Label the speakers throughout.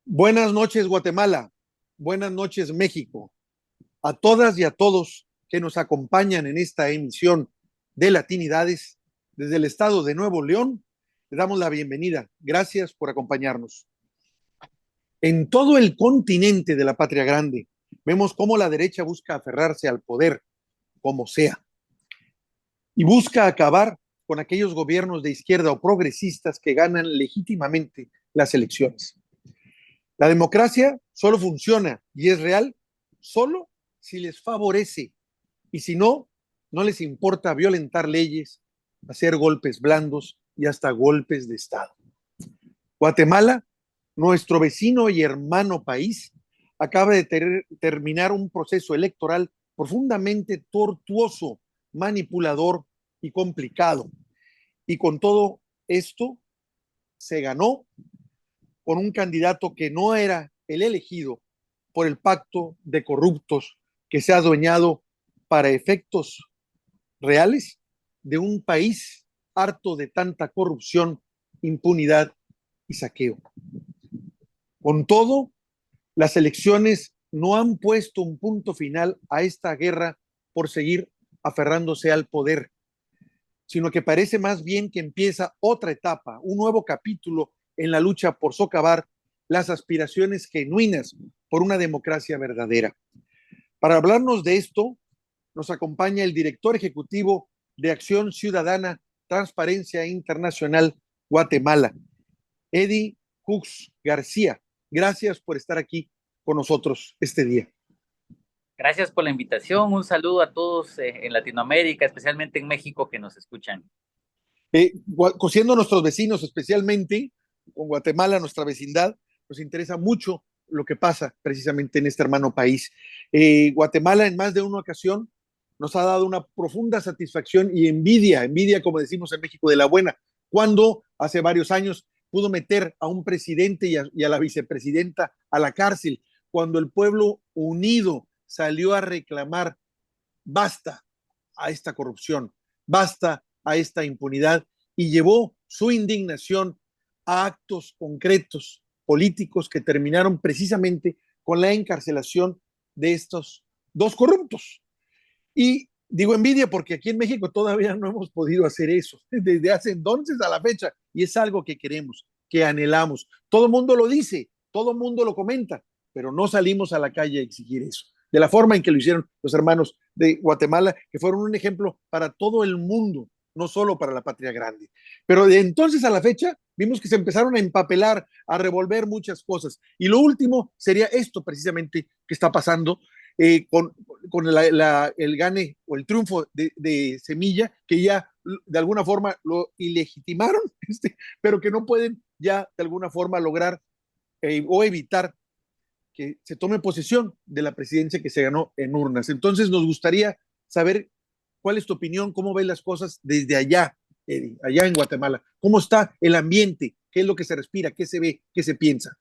Speaker 1: Buenas noches, Guatemala. Buenas noches, México. A todas y a todos que nos acompañan en esta emisión de Latinidades desde el estado de Nuevo León, le damos la bienvenida. Gracias por acompañarnos. En todo el continente de la patria grande, vemos cómo la derecha busca aferrarse al poder, como sea, y busca acabar con aquellos gobiernos de izquierda o progresistas que ganan legítimamente las elecciones. La democracia solo funciona y es real solo si les favorece y si no, no les importa violentar leyes, hacer golpes blandos y hasta golpes de Estado. Guatemala, nuestro vecino y hermano país, acaba de terminar un proceso electoral profundamente tortuoso, manipulador y complicado. Y con todo esto se ganó con un candidato que no era el elegido por el pacto de corruptos que se ha adueñado para efectos reales de un país harto de tanta corrupción, impunidad y saqueo. Con todo, las elecciones no han puesto un punto final a esta guerra por seguir aferrándose al poder, sino que parece más bien que empieza otra etapa, un nuevo capítulo en la lucha por socavar las aspiraciones genuinas por una democracia verdadera. Para hablarnos de esto, nos acompaña el director ejecutivo de Acción Ciudadana, Transparencia Internacional, Guatemala, Eddie Hux García. Gracias por estar aquí con nosotros este día.
Speaker 2: Gracias por la invitación. Un saludo a todos en Latinoamérica, especialmente en México, que nos escuchan.
Speaker 1: Siendo nuestros vecinos, especialmente con Guatemala, nuestra vecindad, nos interesa mucho lo que pasa precisamente en este hermano país. Guatemala en más de una ocasión nos ha dado una profunda satisfacción y envidia, como decimos en México, de la buena, cuando hace varios años pudo meter a un presidente y a la vicepresidenta a la cárcel, cuando el pueblo unido salió a reclamar basta a esta corrupción, basta a esta impunidad y llevó su indignación a actos concretos políticos que terminaron precisamente con la encarcelación de estos dos corruptos. Y digo envidia porque aquí en México todavía no hemos podido hacer eso desde hace entonces a la fecha y es algo que queremos, que anhelamos. Todo el mundo lo dice, todo el mundo lo comenta, pero no salimos a la calle a exigir eso. De la forma en que lo hicieron los hermanos de Guatemala, que fueron un ejemplo para todo el mundo, no solo para la patria grande. Pero de entonces a la fecha vimos que se empezaron a empapelar, a revolver muchas cosas. Y lo último sería esto precisamente que está pasando con el gane o el triunfo de Semilla, que ya de alguna forma lo ilegitimaron, pero que no pueden ya de alguna forma lograr o evitar que se tome posesión de la presidencia que se ganó en urnas. Entonces nos gustaría saber cuál es tu opinión, cómo ves las cosas desde allá, Eddie, allá en Guatemala. ¿Cómo está el ambiente? ¿Qué es lo que se respira? ¿Qué se ve? ¿Qué se piensa?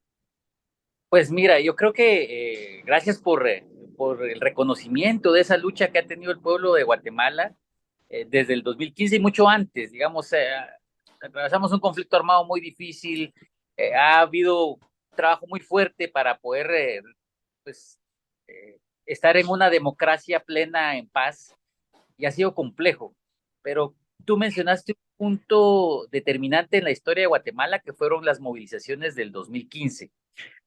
Speaker 2: Pues mira, yo creo que gracias por el reconocimiento de esa lucha que ha tenido el pueblo de Guatemala desde el 2015 y mucho antes. Digamos, atravesamos un conflicto armado muy difícil, ha habido un trabajo muy fuerte para poder pues, estar en una democracia plena, en paz, y ha sido complejo. Pero tú mencionaste un punto determinante en la historia de Guatemala, que fueron las movilizaciones del 2015.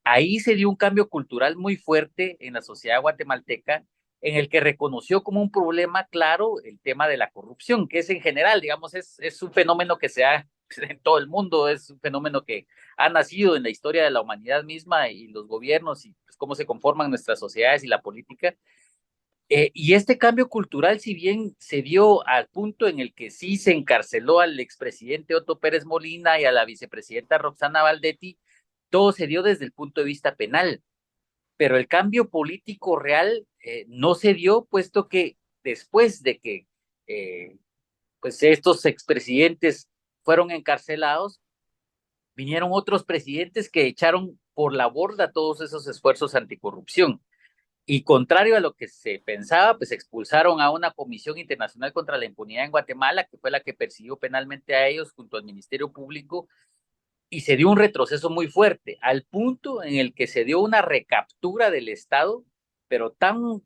Speaker 2: Ahí se dio un cambio cultural muy fuerte en la sociedad guatemalteca, en el que reconoció como un problema claro el tema de la corrupción, que es en general, digamos, es un fenómeno que se ha en todo el mundo, es un fenómeno que ha nacido en la historia de la humanidad misma y los gobiernos y pues, cómo se conforman nuestras sociedades y la política. Y este cambio cultural, si bien se dio al punto en el que sí se encarceló al expresidente Otto Pérez Molina y a la vicepresidenta Roxana Valdetti, todo se dio desde el punto de vista penal, pero el cambio político real no se dio, puesto que después de que eh, pues estos expresidentes fueron encarcelados, vinieron otros presidentes que echaron por la borda todos esos esfuerzos anticorrupción. Y contrario a lo que se pensaba, pues expulsaron a una Comisión Internacional contra la Impunidad en Guatemala, que fue la que persiguió penalmente a ellos junto al Ministerio Público, y se dio un retroceso muy fuerte, al punto en el que se dio una recaptura del Estado, pero tan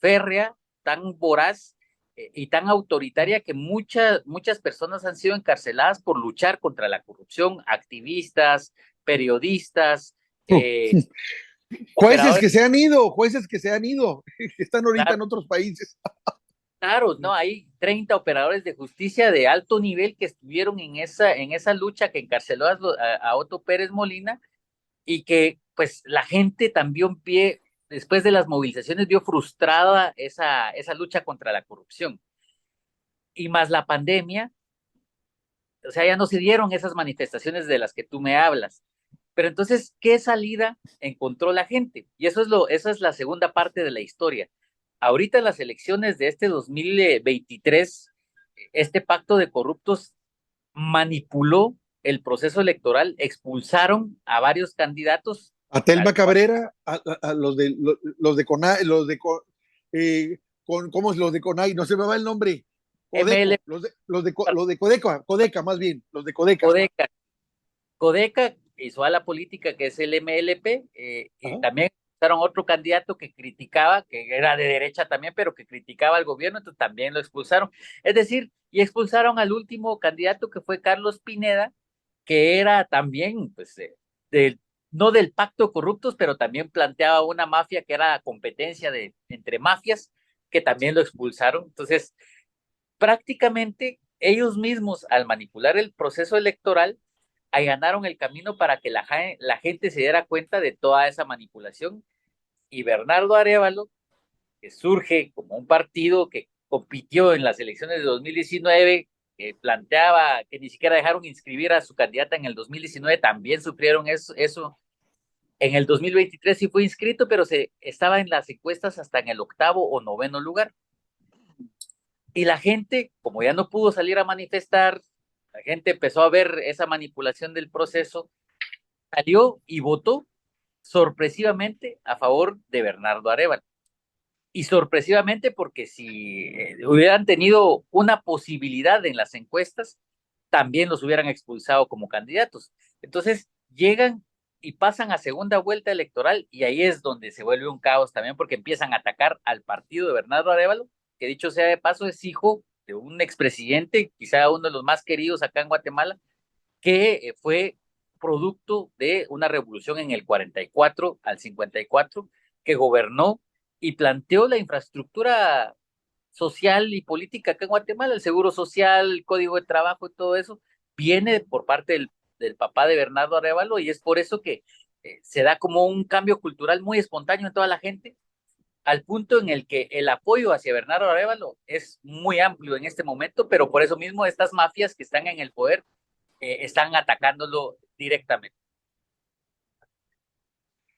Speaker 2: férrea, tan voraz y tan autoritaria que muchas personas han sido encarceladas por luchar contra la corrupción, activistas, periodistas, eh, operadores.
Speaker 1: Jueces que se han ido, que están ahorita
Speaker 2: Claro,
Speaker 1: en otros países.
Speaker 2: claro, no, hay 30 operadores de justicia de alto nivel que estuvieron en esa lucha que encarceló a Otto Pérez Molina y que pues la gente también después de las movilizaciones vio frustrada esa lucha contra la corrupción. Y más la pandemia, o sea, ya no se dieron esas manifestaciones de las que tú me hablas. Pero entonces, ¿qué salida encontró la gente? Y esa es la segunda parte de la historia. Ahorita en las elecciones de este 2023, este pacto de corruptos manipuló el proceso electoral, expulsaron a varios candidatos,
Speaker 1: A Telma
Speaker 2: al cual
Speaker 1: Cabrera, a los de CONAI, ¿cómo es los de CONAI? No se me va el nombre.
Speaker 2: ML,
Speaker 1: Codeco, los de Codeca, Codeca más bien, los de Codeca.
Speaker 2: Codeca, Codeca hizo a la política, que es el MLP, y
Speaker 1: Ajá.
Speaker 2: también usaron otro candidato que criticaba, que era de derecha también, pero que criticaba al gobierno, entonces también lo expulsaron. Es decir, y expulsaron al último candidato que fue Carlos Pineda, que era también, pues, del, no del pacto de corruptos, pero también planteaba una mafia que era competencia entre mafias, que también lo expulsaron. Entonces, prácticamente ellos mismos, al manipular el proceso electoral, allanaron el camino para que la gente se diera cuenta de toda esa manipulación. Y Bernardo Arévalo, que surge como un partido que compitió en las elecciones de 2019, que planteaba que ni siquiera dejaron inscribir a su candidata en el 2019, también sufrieron eso. En el 2023 sí fue inscrito, pero estaba en las encuestas hasta en el octavo o noveno lugar. Y la gente, como ya no pudo salir a manifestar, la gente empezó a ver esa manipulación del proceso, salió y votó sorpresivamente a favor de Bernardo Arévalo. Y sorpresivamente porque si hubieran tenido una posibilidad en las encuestas, también los hubieran expulsado como candidatos. Entonces llegan y pasan a segunda vuelta electoral y ahí es donde se vuelve un caos también porque empiezan a atacar al partido de Bernardo Arévalo, que dicho sea de paso es hijo de un expresidente, quizá uno de los más queridos acá en Guatemala, que fue producto de una revolución en el 44 al 54, que gobernó y planteó la infraestructura social y política acá en Guatemala, el seguro social, el código de trabajo y todo eso, viene por parte del papá de Bernardo Arévalo y es por eso que se da como un cambio cultural muy espontáneo en toda la gente, al punto en el que el apoyo hacia Bernardo Arévalo es muy amplio en este momento, pero por eso mismo estas mafias que están en el poder están atacándolo directamente.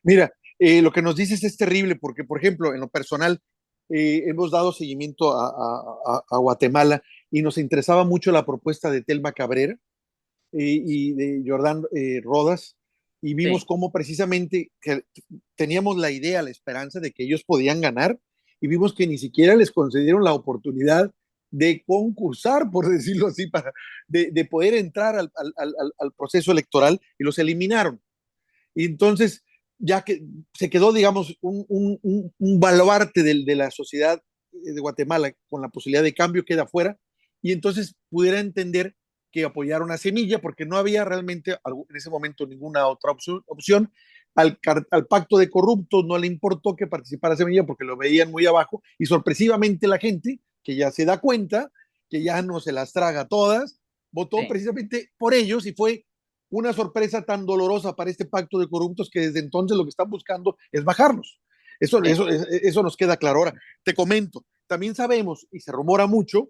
Speaker 1: Mira, lo que nos dices es terrible porque, por ejemplo, en lo personal, hemos dado seguimiento a Guatemala y nos interesaba mucho la propuesta de Telma Cabrera y de Jordán Rodas, y vimos
Speaker 2: Sí,
Speaker 1: cómo precisamente que teníamos la idea, la esperanza de que ellos podían ganar, y vimos que ni siquiera les concedieron la oportunidad de concursar, por decirlo así, de poder entrar al proceso electoral, y los eliminaron. Y entonces, ya que se quedó, digamos, un baluarte de la sociedad de Guatemala con la posibilidad de cambio queda fuera, y entonces pudiera entender que apoyaron a Semilla porque no había realmente en ese momento ninguna otra opción. Al pacto de corruptos no le importó que participara Semilla porque lo veían muy abajo, y sorpresivamente la gente, que ya se da cuenta que ya no se las traga todas, votó
Speaker 2: sí,
Speaker 1: precisamente por ellos, y fue una sorpresa tan dolorosa para este pacto de corruptos que desde entonces lo que están buscando es bajarnos.
Speaker 2: sí,
Speaker 1: Eso nos queda claro. Ahora, te comento, también sabemos y se rumora mucho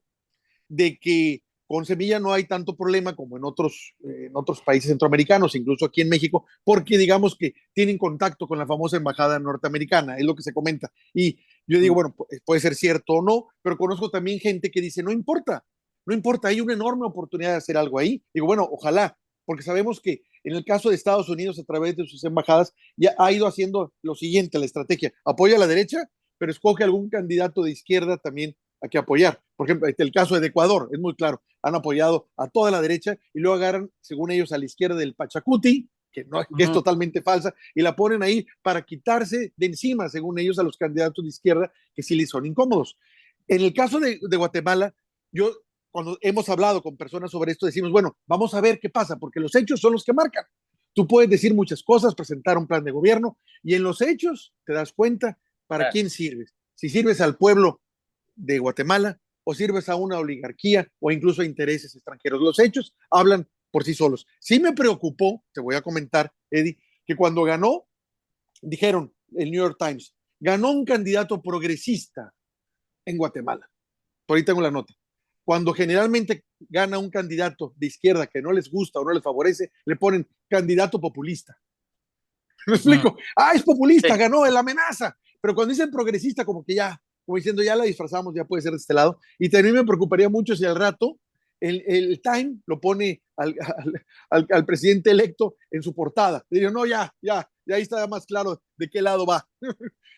Speaker 1: de que con Semilla no hay tanto problema como en otros países centroamericanos, incluso aquí en México, porque digamos que tienen contacto con la famosa embajada norteamericana, es lo que se comenta. Y yo digo, bueno, puede ser cierto o no, pero conozco también gente que dice, no importa, no importa, hay una enorme oportunidad de hacer algo ahí. Digo, bueno, ojalá, porque sabemos que en el caso de Estados Unidos, a través de sus embajadas, ya ha ido haciendo lo siguiente, la estrategia, apoya a la derecha, pero escoge algún candidato de izquierda también a qué apoyar. Por ejemplo, el caso de Ecuador es muy claro, han apoyado a toda la derecha y luego agarran, según ellos, a la izquierda del Pachacuti, que, no, que es totalmente falsa, y la ponen ahí para quitarse de encima, según ellos, a los candidatos de izquierda que sí les son incómodos. En el caso de Guatemala, yo cuando hemos hablado con personas sobre esto, decimos, bueno, vamos a ver qué pasa, porque los hechos son los que marcan. Tú puedes decir muchas cosas, presentar un plan de gobierno, y en los hechos te das cuenta para quién sirves. Si sirves al pueblo de Guatemala o sirves a una oligarquía o incluso a intereses extranjeros. Los hechos hablan por sí solos. Sí me preocupó, te voy a comentar, Eddie, que cuando ganó, dijeron el New York Times, ganó un candidato progresista en Guatemala. Por ahí tengo la nota. Cuando generalmente gana un candidato de izquierda que no les gusta o no les favorece, le ponen candidato populista. ¿Me explico? Ah, es populista, ganó la amenaza. Pero cuando dicen progresista, como que ya, como diciendo, ya la disfrazamos, ya puede ser de este lado. Y también me preocuparía mucho si al rato el Time lo pone al presidente electo en su portada. Diría, no, ya ahí está más claro de qué lado va.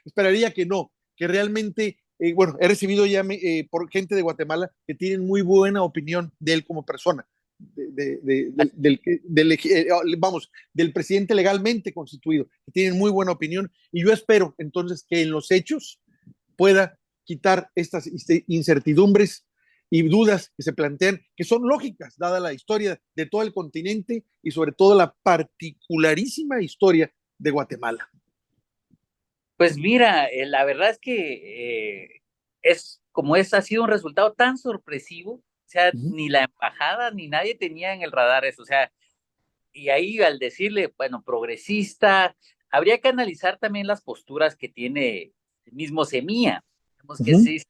Speaker 1: Esperaría que no, que realmente, bueno, he recibido ya por gente de Guatemala que tienen muy buena opinión de él como persona. Vamos, del presidente legalmente constituido, que tienen muy buena opinión, y yo espero entonces que en los hechos pueda quitar estas incertidumbres y dudas que se plantean, que son lógicas, dada la historia de todo el continente y sobre todo la particularísima historia de Guatemala.
Speaker 2: Pues mira, la verdad es que ha sido un resultado tan sorpresivo, o sea, ni la embajada ni nadie tenía en el radar eso, o sea, y ahí al decirle, bueno, progresista, habría que analizar también las posturas que tiene el mismo Semilla, digamos que sí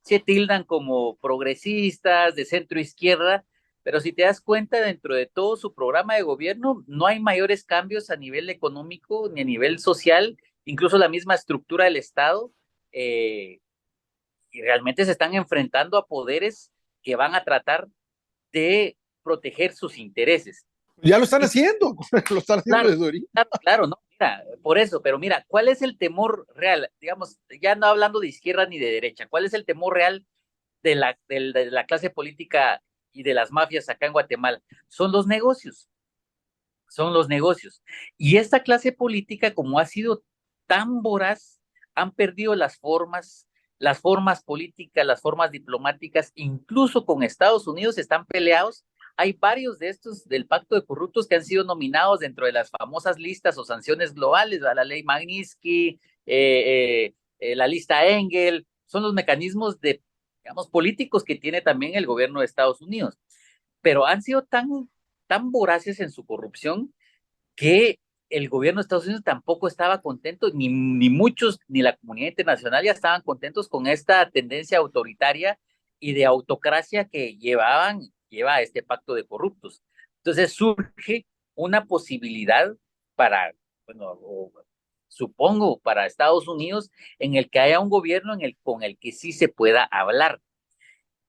Speaker 2: se tildan como progresistas, de centro izquierda, pero si te das cuenta, dentro de todo su programa de gobierno, no hay mayores cambios a nivel económico ni a nivel social, incluso la misma estructura del Estado, y realmente se están enfrentando a poderes que van a tratar de proteger sus intereses.
Speaker 1: Ya lo están haciendo, lo están haciendo
Speaker 2: Claro,
Speaker 1: desde ahorita.
Speaker 2: claro, no, mira, por eso, pero mira, ¿cuál es el temor real? Digamos, ya no hablando de izquierda ni de derecha, ¿cuál es el temor real de la clase política y de las mafias acá en Guatemala? Son los negocios, son los negocios. Y esta clase política, como ha sido tan voraz, han perdido las formas políticas, las formas diplomáticas, incluso con Estados Unidos están peleados. Hay varios de estos del Pacto de Corruptos que han sido nominados dentro de las famosas listas o sanciones globales, a la ley Magnitsky, la lista Engel, son los mecanismos de, digamos, políticos que tiene también el gobierno de Estados Unidos. Pero han sido tan voraces en su corrupción que el gobierno de Estados Unidos tampoco estaba contento, ni muchos, ni la comunidad internacional ya estaban contentos con esta tendencia autoritaria y de autocracia que lleva a este pacto de corruptos. Entonces surge una posibilidad para, bueno, supongo, para Estados Unidos, en el que haya un gobierno con el que sí se pueda hablar.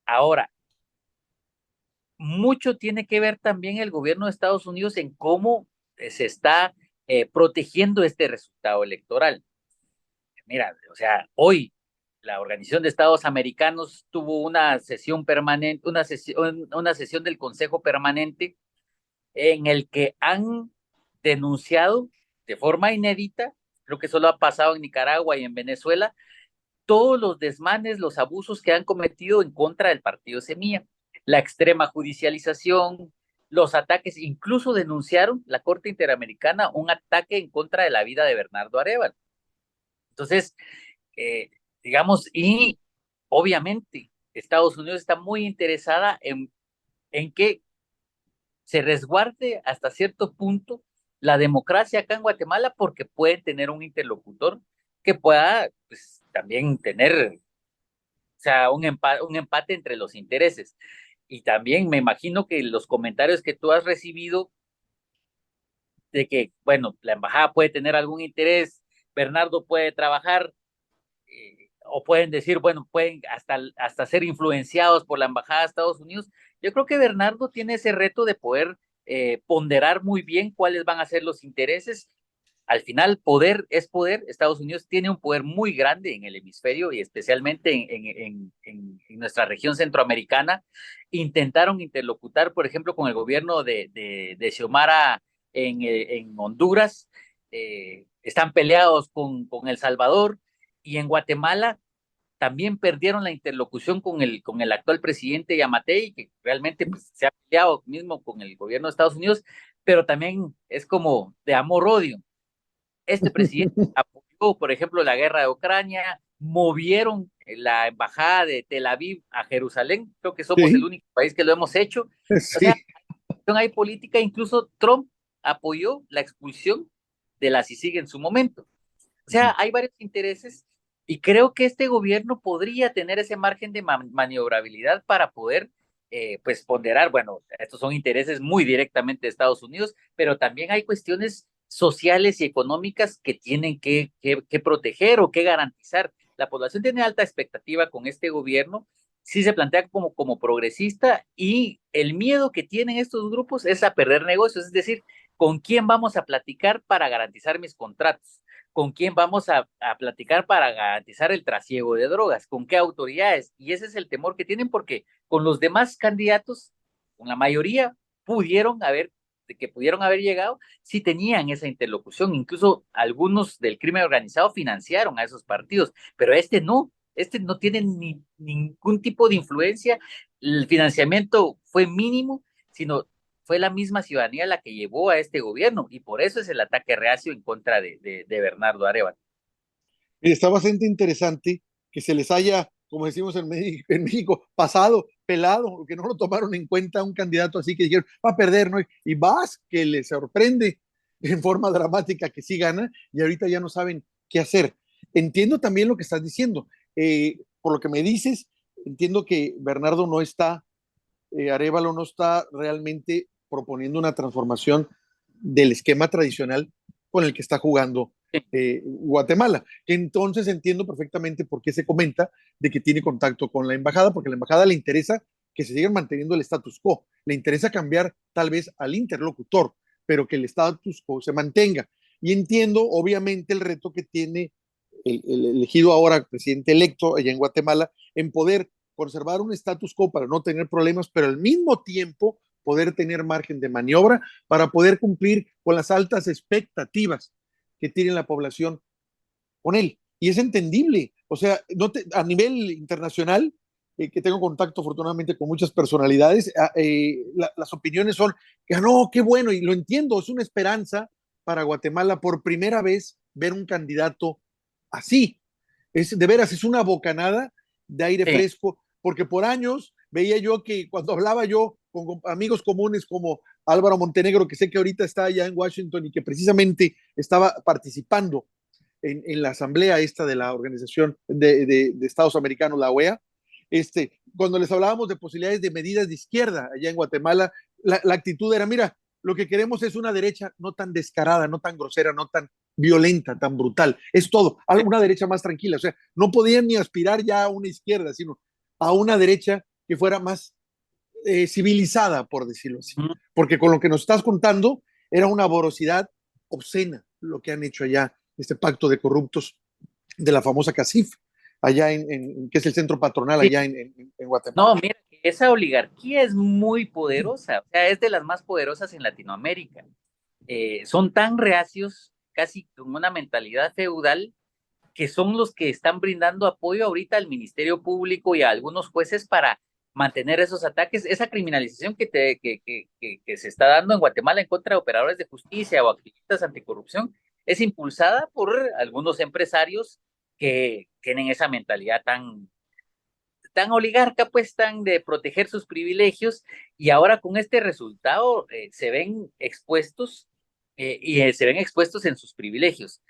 Speaker 2: Ahora, mucho tiene que ver también el gobierno de Estados Unidos en cómo se está protegiendo este resultado electoral. Mira, o sea, hoy la Organización de Estados Americanos tuvo una sesión permanente, una sesión del Consejo Permanente en el que han denunciado de forma inédita, creo que solo ha pasado en Nicaragua y en Venezuela, todos los desmanes, los abusos que han cometido en contra del partido Semilla, la extrema judicialización, los ataques, incluso denunciaron la Corte Interamericana un ataque en contra de la vida de Bernardo Arévalo. Entonces, eh, digamos, y obviamente Estados Unidos está muy interesada en que se resguarde hasta cierto punto la democracia acá en Guatemala porque pueden tener un interlocutor que pueda pues, también tener, o sea, un empate entre los intereses. Y también me imagino que los comentarios que tú has recibido de que, bueno, la embajada puede tener algún interés, Bernardo puede trabajar, o pueden decir, bueno, pueden hasta ser influenciados por la embajada de Estados Unidos. Yo creo que Bernardo tiene ese reto de poder ponderar muy bien cuáles van a ser los intereses al final poder es poder. Estados Unidos tiene un poder muy grande en el hemisferio y especialmente en nuestra región centroamericana. Intentaron interlocutar, por ejemplo, con el gobierno de Xiomara en Honduras, están peleados con El Salvador, y en Guatemala también perdieron la interlocución con el actual presidente Yamatei, que realmente pues, se ha peleado mismo con el gobierno de Estados Unidos, pero también es como de amor-odio. Este presidente apoyó, por ejemplo, la guerra de Ucrania, movieron la embajada de Tel Aviv a Jerusalén, creo que somos el
Speaker 1: Sí,
Speaker 2: único país que lo hemos hecho. O sea,
Speaker 1: sí.
Speaker 2: hay política, incluso Trump apoyó la expulsión de la CICIG en su momento. O sea, hay varios intereses y creo que este gobierno podría tener ese margen de maniobrabilidad para poder, pues, ponderar, bueno, estos son intereses muy directamente de Estados Unidos, pero también hay cuestiones sociales y económicas que tienen que proteger o que garantizar. La población tiene alta expectativa con este gobierno, sí se plantea como progresista, y el miedo que tienen estos grupos es a perder negocios, es decir, ¿con quién vamos a platicar para garantizar mis contratos? ¿Con quién vamos a platicar para garantizar el trasiego de drogas? ¿Con qué autoridades? Y ese es el temor que tienen, porque con los demás candidatos, con la mayoría, pudieron haber llegado si tenían esa interlocución. Incluso algunos del crimen organizado financiaron a esos partidos, pero este no tiene ningún tipo de influencia. El financiamiento fue mínimo, sino fue la misma ciudadanía la que llevó a este gobierno, y por eso es el ataque reacio en contra de Bernardo Arevalo.
Speaker 1: Y está bastante interesante que se les haya, como decimos en México, pasado, pelado, que no lo tomaron en cuenta un candidato así que dijeron, va a perder, ¿no? Y vas, que le sorprende en forma dramática que sí gana y ahorita ya no saben qué hacer. Entiendo también lo que estás diciendo. Por lo que me dices, entiendo que Bernardo no está, Arevalo no está realmente proponiendo una transformación del esquema tradicional con el que está jugando Guatemala. Entonces entiendo perfectamente por qué se comenta de que tiene contacto con la embajada, porque a la embajada le interesa que se sigan manteniendo el status quo, le interesa cambiar tal vez al interlocutor, pero que el status quo se mantenga. Y entiendo, obviamente, el reto que tiene el elegido ahora presidente electo allá en Guatemala en poder conservar un status quo para no tener problemas, pero al mismo tiempo poder tener margen de maniobra para poder cumplir con las altas expectativas que tiene la población con él. Y es entendible. O sea, a nivel internacional, que tengo contacto afortunadamente con muchas personalidades, las opiniones son que no, qué bueno, y lo entiendo, es una esperanza para Guatemala por primera vez ver un candidato así. De veras, es una bocanada de aire
Speaker 2: Sí,
Speaker 1: fresco, porque por años veía yo que cuando hablaba yo con amigos comunes como Álvaro Montenegro, que sé que ahorita está allá en Washington y que precisamente estaba participando la asamblea esta de la Organización de Estados Americanos, la OEA, cuando les hablábamos de posibilidades de medidas de izquierda allá en Guatemala, la actitud era, mira, lo que queremos es una derecha no tan descarada, no tan grosera, no tan violenta, tan brutal. Es todo,
Speaker 2: sí.
Speaker 1: una derecha más tranquila. O sea, no podían ni aspirar ya a una izquierda, sino a una derecha que fuera más civilizada, por decirlo así.
Speaker 2: Ujú.
Speaker 1: Porque con lo que nos estás contando era una vorosidad obscena lo que han hecho allá, este pacto de corruptos de la famosa CACIF, allá que es el centro patronal
Speaker 2: Sí.
Speaker 1: allá en Guatemala.
Speaker 2: No, mira, esa oligarquía es muy poderosa, o sea, es de las más poderosas en Latinoamérica. Son tan reacios, casi con una mentalidad feudal, que son los que están brindando apoyo ahorita al Ministerio Público y a algunos jueces para mantener esos ataques. Esa criminalización que se está dando en Guatemala en contra de operadores de justicia o activistas anticorrupción es impulsada por algunos empresarios que tienen esa mentalidad tan oligarca, pues, tan de proteger sus privilegios, y ahora con este resultado se ven expuestos, se ven expuestos en sus privilegios.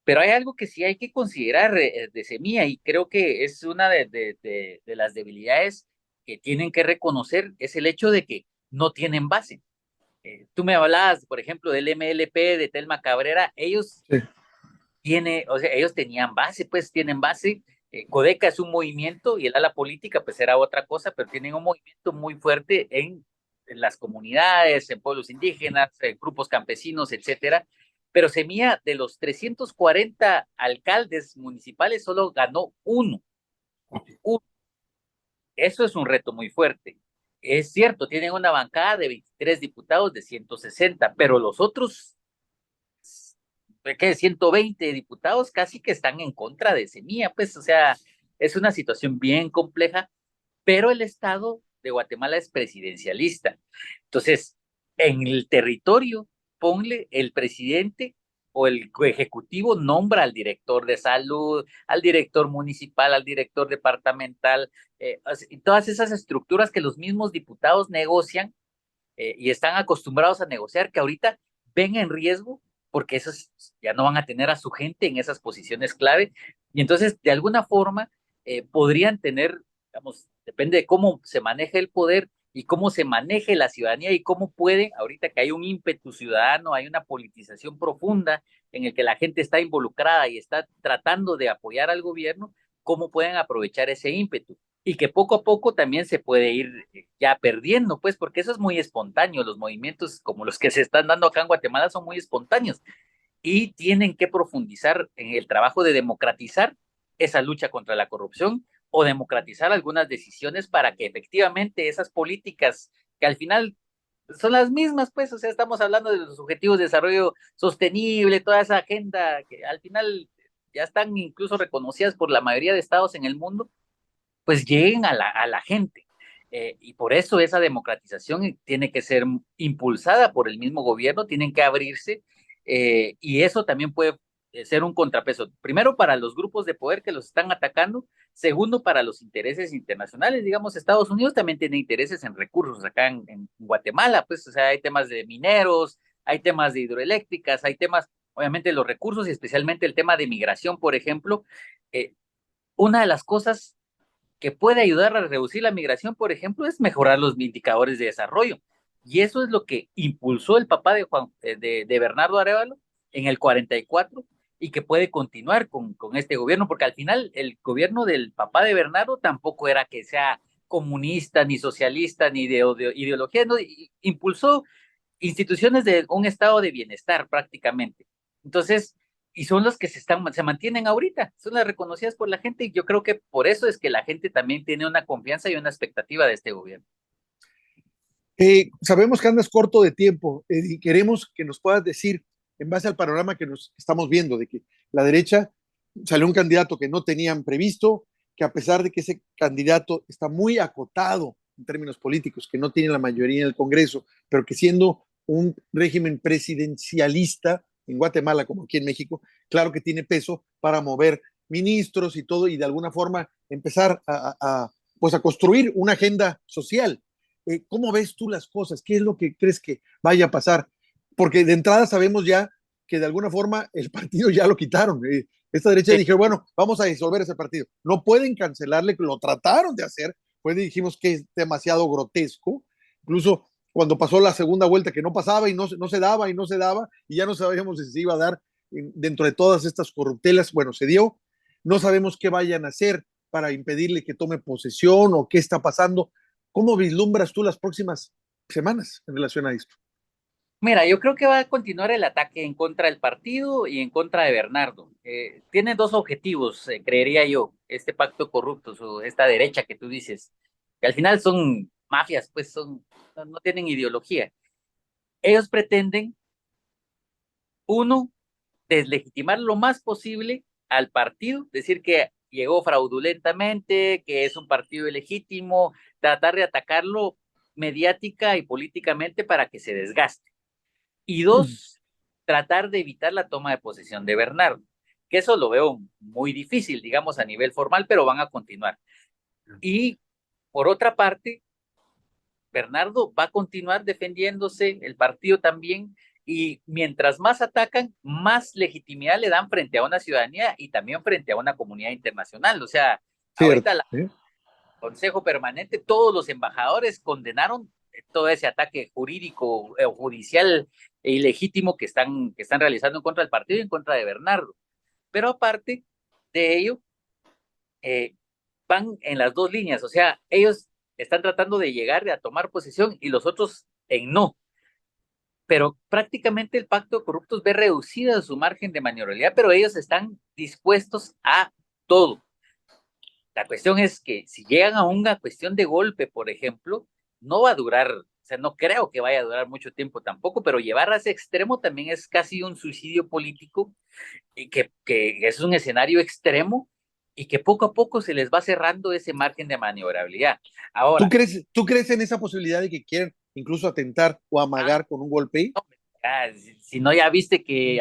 Speaker 2: Pero hay algo que sí hay que considerar de Semilla, y creo que es una de las debilidades que tienen que reconocer, es el hecho de que no tienen base. Tú me hablabas, por ejemplo, del MLP, de Telma Cabrera.
Speaker 1: Sí.
Speaker 2: O sea, ellos tenían base, pues tienen base. Codeca es un movimiento y el ala política pues era otra cosa, pero tienen un movimiento muy fuerte en las comunidades, en pueblos indígenas, en grupos campesinos, etcétera. pero Semilla, de los 340 alcaldes municipales, solo ganó uno. Eso es un reto muy fuerte. Es cierto, tienen una bancada de 23 diputados de 160, pero los otros, ¿qué? 120 diputados casi que están en contra de Semilla, pues, o sea, es una situación bien compleja, pero el Estado de Guatemala es presidencialista. Entonces, en el territorio, ponle el presidente o el ejecutivo nombra al director de salud, al director municipal, al director departamental, y todas esas estructuras que los mismos diputados negocian y están acostumbrados a negociar, que ahorita ven en riesgo porque esos ya no van a tener a su gente en esas posiciones clave. Y entonces, de alguna forma, podrían tener, digamos, depende de cómo se maneje el poder y cómo se maneje la ciudadanía y cómo puede, ahorita que hay un ímpetu ciudadano, hay una politización profunda en el que la gente está involucrada y está tratando de apoyar al gobierno, cómo pueden aprovechar ese ímpetu y que poco a poco también se puede ir ya perdiendo, pues, porque eso es muy espontáneo, los movimientos como los que se están dando acá en Guatemala son muy espontáneos y tienen que profundizar en el trabajo de democratizar esa lucha contra la corrupción o democratizar algunas decisiones para que efectivamente esas políticas que al final son las mismas, pues, o sea, estamos hablando de los objetivos de desarrollo sostenible, toda esa agenda que al final ya están incluso reconocidas por la mayoría de estados en el mundo, pues lleguen a la gente. Y por eso esa democratización tiene que ser impulsada por el mismo gobierno, tienen que abrirse, y eso también puede ser un contrapeso, primero para los grupos de poder que los están atacando, segundo para los intereses internacionales, digamos, Estados Unidos también tiene intereses en recursos acá en Guatemala, pues, o sea, hay temas de mineros, hay temas de hidroeléctricas, hay temas, obviamente, los recursos y especialmente el tema de migración, por ejemplo. Una de las cosas que puede ayudar a reducir la migración, por ejemplo, es mejorar los indicadores de desarrollo. Y eso es lo que impulsó el papá de, de Bernardo Arevalo en el 44 y que puede continuar con este gobierno, porque al final el gobierno del papá de Bernardo tampoco era que sea comunista, ni socialista, ni de ideología, no, impulsó instituciones de un estado de bienestar prácticamente. Entonces, y son los que se mantienen ahorita, son las reconocidas por la gente y yo creo que por eso es que la gente también tiene una confianza y una expectativa de este gobierno.
Speaker 1: Sabemos que andas corto de tiempo y queremos que nos puedas decir, en base al panorama que nos estamos viendo, de que la derecha salió un candidato que no tenían previsto, que a pesar de que ese candidato está muy acotado en términos políticos, que no tiene la mayoría en el Congreso, pero que siendo un régimen presidencialista en Guatemala como aquí en México, claro que tiene peso para mover ministros y todo y de alguna forma empezar pues a construir una agenda social. ¿Cómo ves tú las cosas? ¿Qué es lo que crees que vaya a pasar? Porque de entrada sabemos ya que de alguna forma el partido ya lo quitaron. Esta derecha dije, bueno, vamos a disolver ese partido. No pueden cancelarle, lo trataron de hacer, pues dijimos que es demasiado grotesco. Incluso cuando pasó la segunda vuelta que no pasaba y no se daba y no se daba, y ya no sabíamos si se iba a dar dentro de todas estas corruptelas, bueno, se dio. No sabemos qué vayan a hacer para impedirle que tome posesión o qué está pasando. ¿Cómo vislumbras tú las próximas semanas en relación a esto?
Speaker 2: Mira, yo creo que va a continuar el ataque en contra del partido y en contra de Bernardo. Tiene dos objetivos, creería yo, este pacto corrupto, esta derecha que tú dices, que al final son mafias, pues no tienen ideología. Ellos pretenden, uno, deslegitimar lo más posible al partido, decir que llegó fraudulentamente, que es un partido ilegítimo, tratar de atacarlo mediática y políticamente para que se desgaste. Y dos, tratar de evitar la toma de posesión de Bernardo, que eso lo veo muy difícil, digamos, a nivel formal, pero van a continuar. Y por otra parte, Bernardo va a continuar defendiéndose, el partido también, y mientras más atacan, más legitimidad le dan frente a una ciudadanía y también frente a una comunidad internacional. O sea, ahorita
Speaker 1: Cierto.
Speaker 2: el Consejo Permanente, todos los embajadores condenaron todo ese ataque jurídico o judicial e ilegítimo que están realizando en contra del partido y en contra de Bernardo. Pero aparte de ello, eh, van en las dos líneas, o sea, ellos están tratando de llegar a tomar posesión y los otros en no. pero prácticamente el pacto de corruptos ve reducida su margen de maniobrabilidad, pero ellos están dispuestos a todo. La cuestión es que si llegan a una cuestión de golpe, por ejemplo, no va a durar, o sea, no creo que vaya a durar mucho tiempo tampoco, pero llevar a ese extremo también es casi un suicidio político y que es un escenario extremo y que poco a poco se les va cerrando ese margen de maniobrabilidad. Ahora,
Speaker 1: Tú crees en esa posibilidad de que quieran incluso atentar o amagar con un golpe?
Speaker 2: si no ya viste que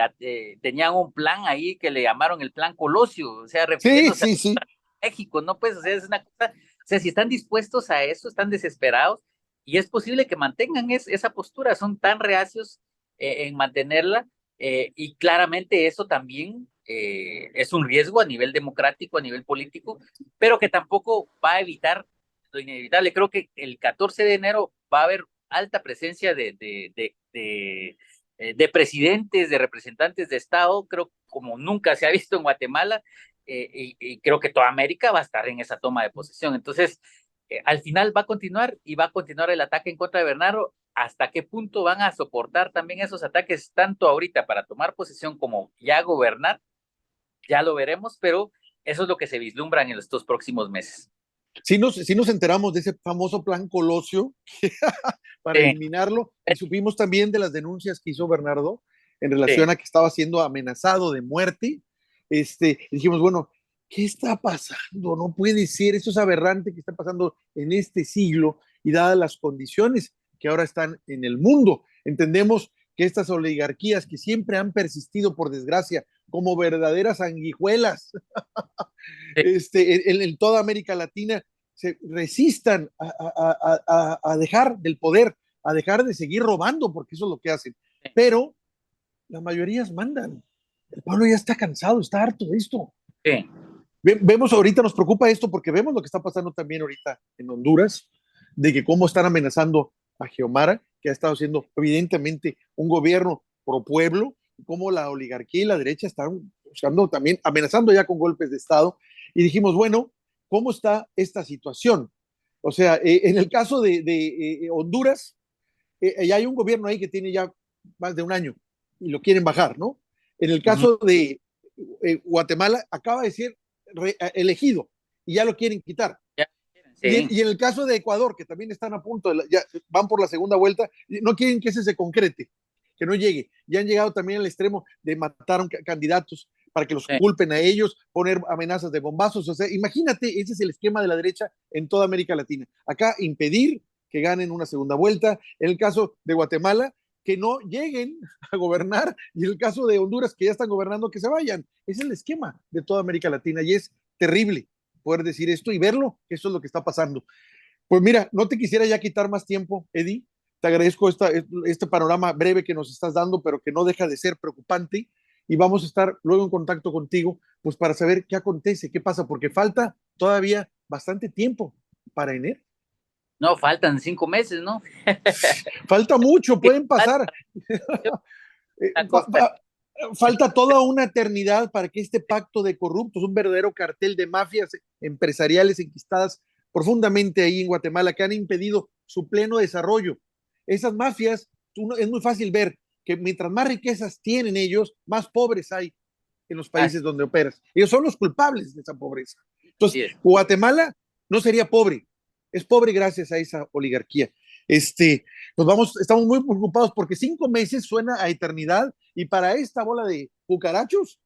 Speaker 2: tenían un plan ahí que le llamaron el plan Colosio, o sea,
Speaker 1: Sí,
Speaker 2: refiriéndose
Speaker 1: sí, sí.
Speaker 2: México, ¿no? Pues, o sea, es una cosa, o sea, si están dispuestos a eso, están desesperados, y es posible que mantengan esa postura, son tan reacios en mantenerla, y claramente eso también es un riesgo a nivel democrático, a nivel político, pero que tampoco va a evitar lo inevitable. Creo que el 14 de enero va a haber alta presencia de presidentes, de representantes de Estado, creo como nunca se ha visto en Guatemala, y creo que toda América va a estar en esa toma de posesión. Entonces, al final va a continuar y va a continuar el ataque en contra de Bernardo. ¿Hasta qué punto van a soportar también esos ataques, tanto ahorita para tomar posesión como ya gobernar? Ya lo veremos, pero eso es lo que se vislumbra en estos próximos meses.
Speaker 1: Sí nos enteramos de ese famoso plan Colosio para
Speaker 2: Sí,
Speaker 1: eliminarlo y supimos también de las denuncias que hizo Bernardo en relación
Speaker 2: sí.
Speaker 1: a que estaba siendo amenazado de muerte. Dijimos, bueno, ¿qué está pasando? No puede ser, eso es aberrante que está pasando en este siglo y dadas las condiciones que ahora están en el mundo. Entendemos que estas oligarquías que siempre han persistido, por desgracia, como verdaderas sanguijuelas
Speaker 2: Sí.
Speaker 1: en toda América Latina, se resistan a dejar del poder, a dejar de seguir robando, porque eso es lo que hacen. Pero las mayorías mandan. El pueblo ya está cansado, está harto de esto.
Speaker 2: Sí.
Speaker 1: Vemos ahorita, nos preocupa esto porque vemos lo que está pasando también ahorita en Honduras, de que cómo están amenazando a Geomara, que ha estado siendo evidentemente un gobierno pro pueblo, cómo la oligarquía y la derecha están buscando también, amenazando ya con golpes de Estado. Y dijimos, bueno, ¿cómo está esta situación? O sea, en el caso de Honduras, ya hay un gobierno ahí que tiene ya más de un año y lo quieren bajar, ¿no? En el
Speaker 2: Uh -huh.
Speaker 1: caso de Guatemala, acaba de ser elegido y ya lo quieren quitar.
Speaker 2: Ya. Sí.
Speaker 1: Y en el caso de Ecuador, que también están a punto, ya van por la segunda vuelta, no quieren que ese se concrete, que no llegue. Ya han llegado también al extremo de matar a candidatos para que los
Speaker 2: Sí.
Speaker 1: culpen a ellos, poner amenazas de bombazos. O sea, imagínate, ese es el esquema de la derecha en toda América Latina. Acá impedir que ganen una segunda vuelta. En el caso de Guatemala, que no lleguen a gobernar. Y en el caso de Honduras, que ya están gobernando, que se vayan. Ese es el esquema de toda América Latina y es terrible poder decir esto y verlo, que eso es lo que está pasando. Pues mira, no te quisiera ya quitar más tiempo, Eddie. Te agradezco este panorama breve que nos estás dando, pero que no deja de ser preocupante. Y vamos a estar luego en contacto contigo, pues para saber qué acontece, qué pasa, porque falta todavía bastante tiempo para enero.
Speaker 2: No, faltan 5 meses, ¿no?
Speaker 1: Falta mucho, pueden pasar. Falta toda una eternidad para que este pacto de corruptos, un verdadero cartel de mafias empresariales enquistadas profundamente ahí en Guatemala, que han impedido su pleno desarrollo. Esas mafias, es muy fácil ver que mientras más riquezas tienen ellos, más pobres hay en los países donde operas. Ellos son los culpables de esa pobreza. Entonces, Guatemala no sería pobre, es pobre gracias a esa oligarquía. Estamos muy preocupados porque 5 meses suena a eternidad y para esta bola de cucarachos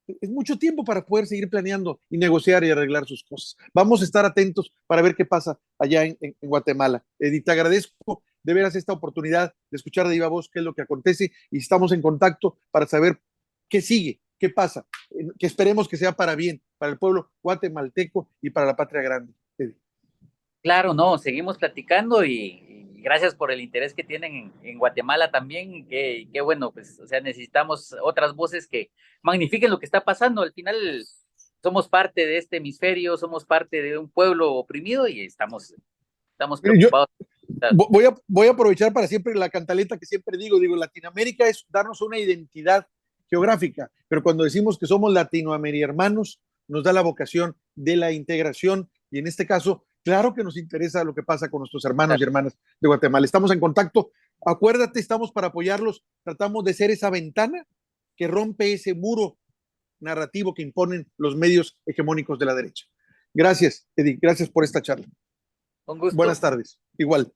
Speaker 1: es mucho tiempo para poder seguir planeando y negociar y arreglar sus cosas. Vamos a estar atentos para ver qué pasa allá en Guatemala. Edith, te agradezco de veras esta oportunidad de escuchar de viva voz qué es lo que acontece y estamos en contacto para saber qué sigue, qué pasa, que esperemos que sea para bien, para el pueblo guatemalteco y para la patria grande. Edith.
Speaker 2: Claro, no, seguimos platicando y gracias por el interés que tienen en Guatemala también. Qué bueno, pues, o sea, necesitamos otras voces que magnifiquen lo que está pasando. Al final somos parte de este hemisferio, somos parte de un pueblo oprimido y estamos
Speaker 1: Yo
Speaker 2: preocupados.
Speaker 1: voy a aprovechar para siempre la cantaleta que siempre digo, Latinoamérica es darnos una identidad geográfica, pero cuando decimos que somos latinoamericanos, nos da la vocación de la integración y en este caso Claro que nos interesa lo que pasa con nuestros hermanos y hermanas de Guatemala. Estamos en contacto. Acuérdate, estamos para apoyarlos. Tratamos de ser esa ventana que rompe ese muro narrativo que imponen los medios hegemónicos de la derecha. Gracias, Edith. Gracias por esta charla.
Speaker 2: Un gusto.
Speaker 1: Buenas tardes. Igual.